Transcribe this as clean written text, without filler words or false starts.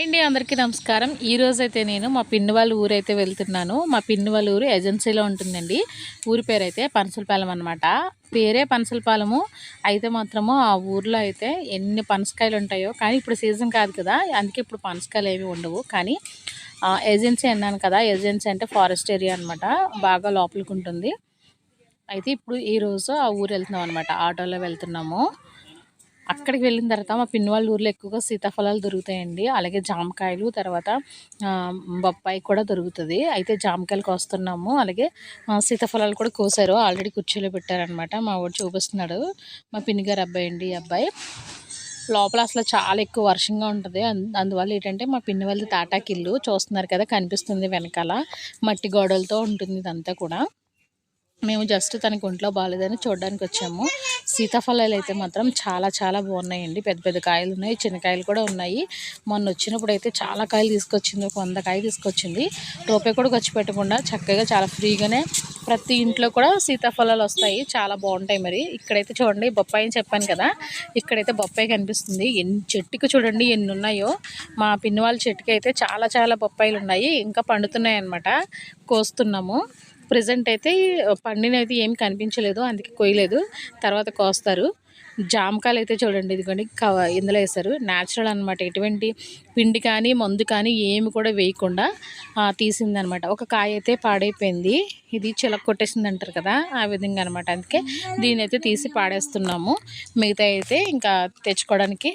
అండి, అందరికీ నమస్కారం. ఈరోజైతే నేను మా పిన్ని వాళ్ళ ఊరైతే వెళ్తున్నాను. మా పిన్ని వాళ్ళ ఊరు ఏజెన్సీలో ఉంటుందండి. ఊరి పేరైతే పనసలపాలెం అనమాట. పేరే పనసలపాలెము. అయితే మాత్రము ఆ ఊర్లో అయితే ఎన్ని పనసకాయలు ఉంటాయో, కానీ ఇప్పుడు సీజన్ కాదు కదా, అందుకే ఇప్పుడు పనసకాయలు ఏమి ఉండవు. కానీ ఏజెన్సీ అన్నాను కదా, ఏజెన్సీ అంటే ఫారెస్ట్ ఏరియా అనమాట, బాగా లోపలికి ఉంటుంది. అయితే ఇప్పుడు ఈరోజు ఆ ఊరు వెళ్తున్నాం అనమాట, ఆటోలో వెళ్తున్నాము. అక్కడికి వెళ్ళిన తర్వాత మా పిన్ని వాళ్ళ ఊర్లో ఎక్కువగా సీతాఫలాలు దొరుకుతాయండి. అలాగే జామకాయలు, తర్వాత బొప్పాయి కూడా దొరుకుతుంది. అయితే జామకాయలు కోస్తున్నాము. అలాగే సీతాఫలాలు కూడా కోసారు, ఆల్రెడీ కుర్చీలో పెట్టారనమాట. మా వాడు చూపిస్తున్నాడు, మా పిన్ని గారు అబ్బాయి అండి ఈ అబ్బాయి. లోపల అసలు చాలా ఎక్కువ వర్షంగా ఉంటుంది. అందువల్ల ఏంటంటే మా పిన్ని వాళ్ళది తాటాకిల్లు చూస్తున్నారు కదా, కనిపిస్తుంది వెనకాల మట్టి గోడలతో ఉంటుంది ఇదంతా కూడా. మేము జస్ట్ తనకి ఒంట్లో బాగాలేదని చూడడానికి వచ్చాము. సీతాఫలాలు అయితే మాత్రం చాలా చాలా బాగున్నాయండి. పెద్ద పెద్ద కాయలు ఉన్నాయి, చిన్న కాయలు కూడా ఉన్నాయి. మొన్న వచ్చినప్పుడు అయితే చాలా కాయలు తీసుకొచ్చింది, ఒక 100 కాయలు తీసుకొచ్చింది. రూపాయి కూడా ఖర్చు పెట్టకుండా చక్కగా చాలా ఫ్రీగానే ప్రతి ఇంట్లో కూడా సీతాఫలాలు వస్తాయి, చాలా బాగుంటాయి. మరి ఇక్కడైతే చూడండి, బొప్పాయి అని చెప్పాను కదా, ఇక్కడైతే బొప్పాయి కనిపిస్తుంది. చెట్టుకు చూడండి ఎన్ని ఉన్నాయో. మా పిన్ని వాళ్ళ చెట్టుకి అయితే చాలా చాలా బొప్పాయిలు ఉన్నాయి, ఇంకా పండుతున్నాయి అన్నమాట. కోస్తున్నాము. ప్రెజెంట్ అయితే పండినైతే ఏమి కనిపించలేదు, అందుకే కొయ్యలేదు, తర్వాత కోస్తారు. జామకాయలు అయితే చూడండి, ఇదిగోండి ఇందులో వేశారు. న్యాచురల్ అనమాట, ఎటువంటి పిండి కానీ మందు కానీ ఏమి కూడా వేయకుండా తీసిందనమాట. ఒక కాయ అయితే పాడైపోయింది, ఇది చిలక కొట్టేసింది అంటారు కదా, ఆ విధంగా అనమాట. అందుకే దీని అయితే తీసి పాడేస్తున్నాము. మిగతా అయితే ఇంకా తెచ్చుకోవడానికి